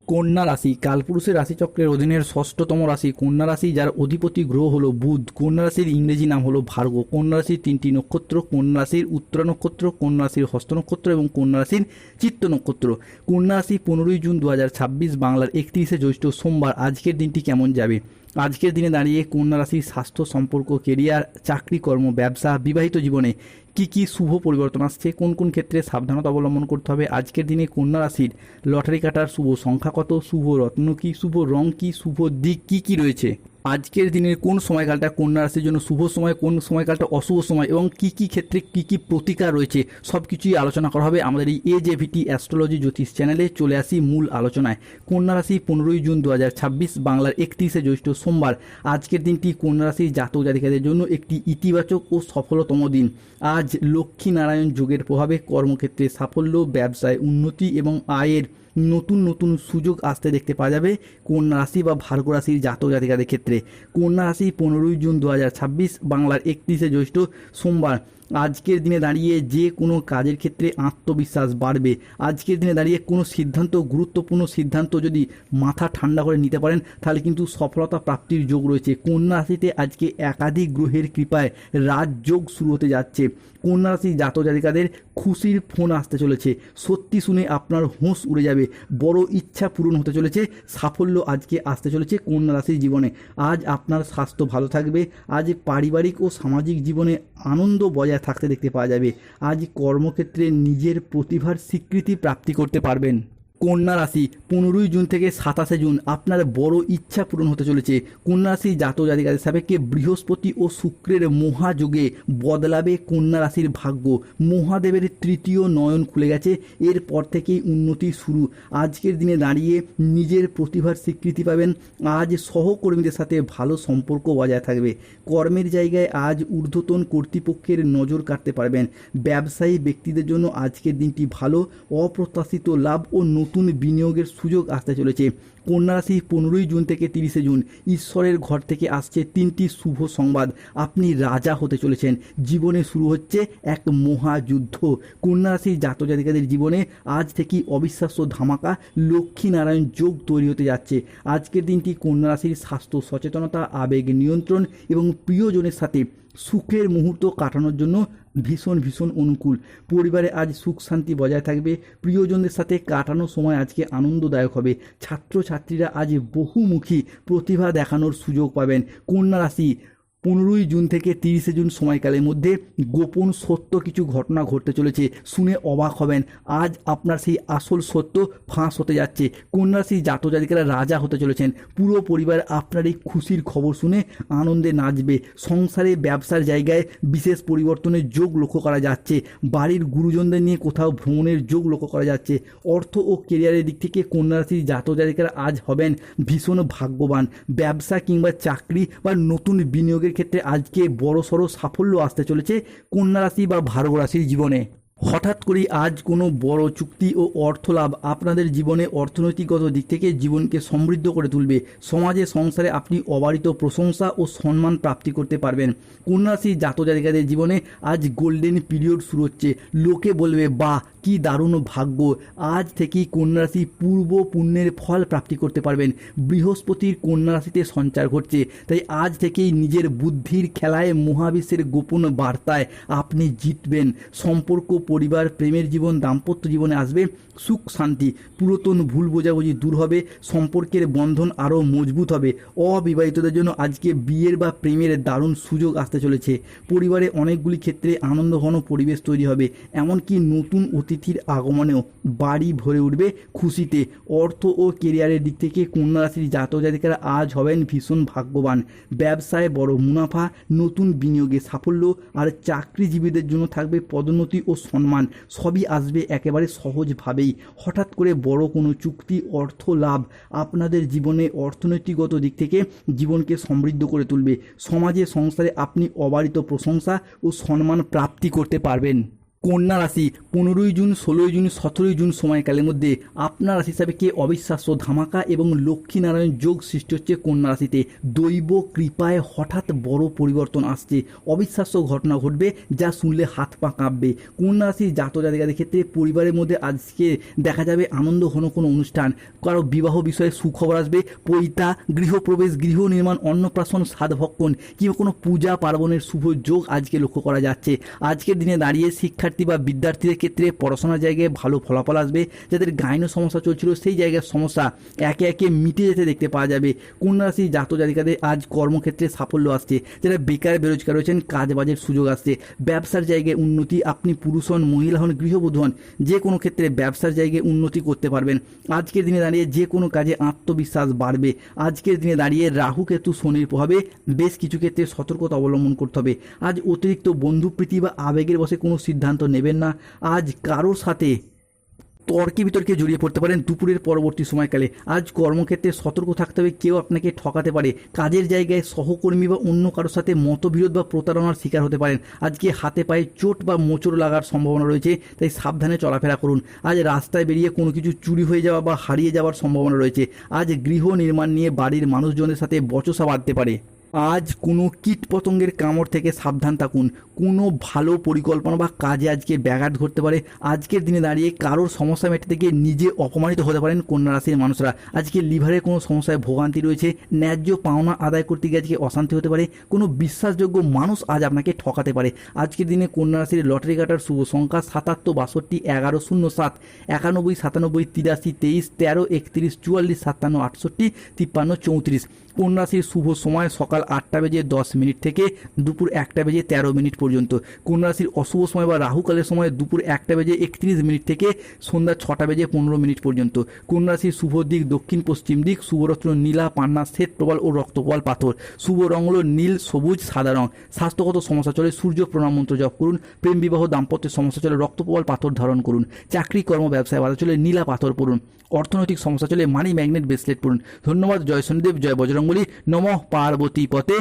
কন্যা রাশি কালপুরুষের রাশিচক্রের অধীনের ষষ্ঠতম রাশি কন্যা রাশি, যার অধিপতি গ্রহ হলো বুধ। কন্যা রাশির ইংরেজি নাম হলো ভার্গ। কন্যা রাশির তিনটি নক্ষত্র: কন্যা রাশির উত্তরা নক্ষত্র, কন্যা রাশির হস্ত নক্ষত্র এবং কন্যা রাশির চিত্ত নক্ষত্র। কন্যা রাশি 15ই জুন 2026 বাংলার 31শে জ্যৈষ্ঠ সোমবার। আজকের দিনটি কেমন যাবে? আজকের দিনে দাঁড়িয়ে কন্যা রাশির স্বাস্থ্য, সম্পর্ক, কেরিয়ার, চাকরি, কর্ম, ব্যবসা, বিবাহিত জীবনে কি কি শুভ পরিবর্তন আসছে, কোন কোন ক্ষেত্রে সাবধানতা অবলম্বন করতে হবে। আজকের দিনে কন্যা রাশির লটারি কাটার শুভ সংখ্যা কত, শুভ রত্ন কি, শুভ রং কি, শুভ দিক কি কি রয়েছে, আজকের দিনের কোন সময়কালটা কন্যা রাশির জন্য শুভ সময়, কোন সময়কালটা অশুভ সময় এবং কি কি ক্ষেত্রে কি কি প্রতিকার রয়েছে, সব কিছুই আলোচনা করা হবে আমাদের এই AJVT অ্যাস্ট্রোলজি জ্যোতিষ চ্যানেলে। চলে আসি মূল আলোচনায়। কন্যা রাশি 15ই জুন 2026 বাংলার 31শে জ্যৈষ্ঠ সোমবার। আজকের দিনটি কন্যা রাশির জাতক জাতিকাদের জন্য একটি ইতিবাচক ও সফলতম দিন। আজ লক্ষ্মী নারায়ণ যোগের প্রভাবে কর্মক্ষেত্রে সাফল্য, ব্যবসায় উন্নতি এবং আয়ের নতুন নতুন সুযোগ আসতে দেখতে পাওয়া যাবে কন্যা রাশি বা ভার্গ রাশির জাতক জাতিকাদের ক্ষেত্রে। কন্যা রাশি 15ই জুন 2026 বাংলার 31শে জ্যৈষ্ঠ সোমবার। আজকের দিনে দাঁড়িয়ে যে কোনো কাজের ক্ষেত্রে আত্মবিশ্বাস বাড়বে। আজকের দিনে দাঁড়িয়ে কোনো সিদ্ধান্ত, গুরুত্বপূর্ণ সিদ্ধান্ত যদি মাথা ঠান্ডা করে নিতে পারেন তাহলে কিন্তু সফলতা প্রাপ্তির যোগ রয়েছে। কন্যা রাশিতে আজকে একাধিক গ্রহের কৃপায় রাজযোগ শুরু হতে যাচ্ছে। কন্যা রাশির জাতক জাতিকাদের খুশির ফোন আসতে চলেছে। সত্যি শুনে আপনার হোঁশ উড়ে যাবে। বড় ইচ্ছা পূরণ হতে চলেছে। সাফল্য আজকে আসতে চলেছে কন্যা রাশির জীবনে। আজ আপনার স্বাস্থ্য ভালো থাকবে। আজ পারিবারিক ও সামাজিক জীবনে আনন্দ বজায় থাকতে দেখতে পাওয়া যাবে। আজ কর্মক্ষেত্রে নিজের প্রতিভার স্বীকৃতি প্রাপ্তি করতে পারবেন। কন্যা রাশি 15ই জুন থেকে 27শে জুন আপনার বড় ইচ্ছা পূরণ হতে চলেছে। কন্যা রাশি জাতক জাতিকাদের সাপেক্ষে বৃহস্পতি ও শুক্রের মহাযোগে বদলাবে কন্যা রাশির ভাগ্য। মহাদেবের তৃতীয় নয়ন খুলে গেছে। এরপর থেকেই উন্নতি শুরু। আজকের দিনে দাঁড়িয়ে নিজের প্রতিভার স্বীকৃতি পাবেন। আজ সহকর্মীদের সাথে ভালো সম্পর্ক বজায় থাকবে। কর্মের জায়গায় আজ ঊর্ধ্বতন কর্তৃপক্ষের নজর কাটতে পারবেন। ব্যবসায়ী ব্যক্তিদের জন্য আজকের দিনটি ভালো। অপ্রত্যাশিত লাভ ও নতুন বিনিয়োগের সুযোগ আসতে চলেছে। কন্যা রাশি 15ই জুন থেকে 30শে জুন ঈশ্বরের ঘর থেকে আসছে 3টি শুভ সংবাদ। আপনি রাজা হতে চলেছেন। জীবনে শুরু হচ্ছে এক মহাযুদ্ধ। কন্যা রাশির জাতক জাতিকাদের জীবনে আজ থেকেই অবিশ্বাস্য ধামাকা, লক্ষ্মী নারায়ণ যোগ তৈরি হতে যাচ্ছে। আজকের দিনটি কন্যা রাশির স্বাস্থ্য সচেতনতা, আবেগ নিয়ন্ত্রণ এবং প্রিয়জনের সাথে সুখের মুহূর্ত কাটানোর জন্য ভীষণ ভীষণ অনুকূল। পরিবারে আজ সুখ শান্তি বজায় থাকবে। প্রিয়জনদের সাথে কাটানোর সময় আজকে আনন্দদায়ক হবে। ছাত্রছাত্রীরা আজ বহুমুখী প্রতিভা দেখানোর সুযোগ পাবেন। কন্যা রাশি 15ই জুন থেকে 30শে জুন সময়কালের মধ্যে গোপন সত্য কিছু ঘটনা ঘটতে চলেছে। শুনে অবাক হবেন। আজ আপনার সেই আসল সত্য ফাঁস হতে যাচ্ছে। কন্যা রাশির জাতক জাতিকারা রাজা হতে চলেছেন। পুরো পরিবার আপনার এই খুশির খবর শুনে আনন্দে নাচবে। সংসারে, ব্যবসার জায়গায় বিশেষ পরিবর্তনের যোগ লক্ষ্য করা যাচ্ছে। বাড়ির গুরুজনদের নিয়ে কোথাও ভ্রমণের যোগ লক্ষ্য করা যাচ্ছে। অর্থ ও কেরিয়ারের দিক থেকে কন্যা রাশির জাতক জাতিকারা আজ হবেন ভীষণ ভাগ্যবান। ব্যবসা কিংবা চাকরি বা নতুন বিনিয়োগের ক্ষেত্রে আজকে বড়সড় সাফল্য আসতে চলেছে কন্যা রাশি বা ভার্গ রাশির জীবনে। হঠাৎ করেই আজ কোনো বড় চুক্তি ও অর্থ লাভ আপনাদের জীবনে অর্থনৈতিকগত দিক থেকে জীবনকে সমৃদ্ধ করে তুলবে। সমাজে, সংসারে আপনি অবারিত প্রশংসা ও সম্মান প্রাপ্তি করতে পারবেন। কন্যা রাশির জাতক জাতিকাদের জীবনে আজ গোল্ডেন পিরিয়ড শুরু হচ্ছে। লোকে বলবে, বাহ কি দারুণ ভাগ্য। আজ থেকেই কন্যা রাশি পূর্ব পুণ্যের ফল প্রাপ্তি করতে পারবেন। বৃহস্পতির কন্যা রাশিতে সঞ্চার ঘটছে। তাই আজ থেকেই নিজের বুদ্ধির খেলায় মহাবিশ্বের গোপন বার্তায় আপনি জিতবেন। সম্পর্ক, পরিবার, প্রেমের জীবন, দাম্পত্য জীবনে আসবে সুখ শান্তি। পুরাতন ভুল বোঝাবুঝি দূর হবে। সম্পর্কের বন্ধন আরও মজবুত হবে। অবিবাহিতদের জন্য আজকে বিয়ের বা প্রেমের দারুণ সুযোগ আসতে চলেছে। পরিবারে অনেকগুলি ক্ষেত্রে আনন্দঘন পরিবেশ তৈরি হবে। এমনকি নতুন অতিথির আগমনেও বাড়ি ভরে উঠবে খুশিতে। অর্থ ও কেরিয়ারের দিক থেকে কন্যা রাশির জাতক জাতিকারা আজ হবেন ভীষণ ভাগ্যবান। ব্যবসায় বড় মুনাফা, নতুন বিনিয়োগে সাফল্য আর চাকরিজীবীদের জন্য থাকবে পদোন্নতি ও সম্মান। সবই আসবে একেবারে সহজভাবেই। হঠাৎ করে বড় কোনো চুক্তি, অর্থ লাভ আপনাদের জীবনে অর্থনৈতিকগত দিক থেকে জীবনকে সমৃদ্ধ করে তুলবে। সমাজে, সংসারে আপনি অবারিত প্রশংসা ও সম্মান প্রাপ্তি করতে পারবেন। কন্যা রাশি 15ই জুন, 16ই জুন, 17ই জুন সময়কালের মধ্যে আপনার রাশি হিসাবে কে অবিশ্বাস্য ধামাকা এবং লক্ষ্মীনারায়ণ যোগ সৃষ্টি হচ্ছে কন্যা রাশিতে। দৈব কৃপায় হঠাৎ বড় পরিবর্তন আসছে, অবিশ্বাস্য ঘটনা ঘটবে যা শুনলে হাত পা কাঁপবে। কন্যা রাশির জাতক জাতিকাদের ক্ষেত্রে পরিবারের মধ্যে আজকে দেখা যাবে আনন্দ ঘন কোনো অনুষ্ঠান, কারো বিবাহ বিষয়ে সুখবর আসবে, পৈতা, গৃহপ্রবেশ, গৃহ নির্মাণ, অন্নপ্রাশন, সাধভক্ষণ কিংবা কোনো পূজা পার্বণের শুভ যোগ আজকে লক্ষ্য করা যাচ্ছে। আজকের দিনে দাঁড়িয়ে শিক্ষার্থী বা বিদ্যার্থীদের ক্ষেত্রে পড়াশোনার জায়গায় ভালো ফলাফল আসবে। যাদের গাইনো সমস্যা চলছিল সেই জায়গার সমস্যা একে একে মিটে যেতে দেখতে পাওয়া যাবে। কন্যা রাশির জাতক জাতিকাদের আজ কর্মক্ষেত্রে সাফল্য আসছে। যারা বেকার বেরোজগার রয়েছেন কাজ বাজের সুযোগ আসছে। ব্যবসার জায়গায় উন্নতি, আপনি পুরুষ হন, মহিলা হন, গৃহবধূ হন, যে কোনো ক্ষেত্রে ব্যবসার জায়গায় উন্নতি করতে পারবেন। আজকের দিনে দাঁড়িয়ে যে কোনো কাজে আত্মবিশ্বাস বাড়বে। আজকের দিনে দাঁড়িয়ে রাহু কেতু শনির প্রভাবে বেশ কিছু ক্ষেত্রে সতর্কতা অবলম্বন করতে হবে। আজ অতিরিক্ত বন্ধুপ্রীতি বা আবেগের বশে কোনো সিদ্ধান্ত নেবেন না। আজ কারোর সাথে তর্কে বিতর্কে জড়িয়ে পড়তে পারেন দুপুরের পরবর্তী সময়কালে। আজ কর্মক্ষেত্রে সতর্ক থাকতে হবে, কেউ আপনাকে ঠকাতে পারে। কাজের জায়গায় সহকর্মী বা অন্য কারোর সাথে মতবিরোধ বা প্রতারণার শিকার হতে পারেন। আজকে হাতে পায়ে চোট বা মোচড় লাগার সম্ভাবনা রয়েছে, তাই সাবধানে চলাফেরা করুন। আজ রাস্তায় বেরিয়ে কোনো কিছু চুরি হয়ে যাওয়া বা হারিয়ে যাওয়ার সম্ভাবনা রয়েছে। আজ গৃহ নির্মাণ নিয়ে বাড়ির মানুষজনের সাথে বচসা বাড়তে পারে। আজ কোনো কীট পতঙ্গের কামড় থেকে সাবধান থাকুন। কোনো ভালো পরিকল্পনা বা কাজে আজকে ব্যাঘাত ঘটতে পারে। আজকের দিনে দাঁড়িয়ে কারোর সমস্যা মেটাতে গিয়ে নিজে অপমানিত হতে পারেন কন্যা রাশির মানুষরা। আজকে লিভারের কোনো সমস্যায় ভোগান্তি রয়েছে। ন্যায্য পাওনা আদায় করতে গিয়ে আজকে অশান্তি হতে পারে। কোনো বিশ্বাসযোগ্য মানুষ আজ আপনাকে ঠকাতে পারে। আজকের দিনে কন্যা রাশির লটারি কাটার শুভ সংখ্যা 77, 62, 11, 07, 91, 97, 83, 23, 13, 31, 44, 57, 68, 53, 34। কন্যা রাশির শুভ সময় সকাল 8টা বেজে 10 মিনিট থেকে দুপুর 1টা বেজে 13 মিনিট পর্যন্ত। কন্যা রাশির অশুভ সময় বা রাহুকালের সময় দুপুর 1টা বেজে 31 মিনিট থেকে সন্ধ্যা 6টা বেজে 15 মিনিট পর্যন্ত। কন্যা রাশির শুভ দিক দক্ষিণ পশ্চিম দিক। শুভরত্ন নীলা, পান্না, শ্বেত প্রবাল ও রক্তপ্রবাল পাথর। শুভ রং হলো নীল, সবুজ, সাদা রং। স্বাস্থ্যগত সমস্যা চলে সূর্য প্রণাম মন্ত্র জপ করুন। প্রেম বিবাহ দাম্পত্যের সমস্যা চলে রক্তপ্রবাল পাথর ধারণ করুন। চাকরি কর্ম ব্যবসায় বাধা চলে নীলা পাথর পড়ুন। অর্থনৈতিক সমস্যা চলে মানি ম্যাগনেট ব্রেসলেট পড়ুন। ধন্যবাদ। জয় শনিদেব, জয় বজরংবলী, নমঃ পার্বতী পতে।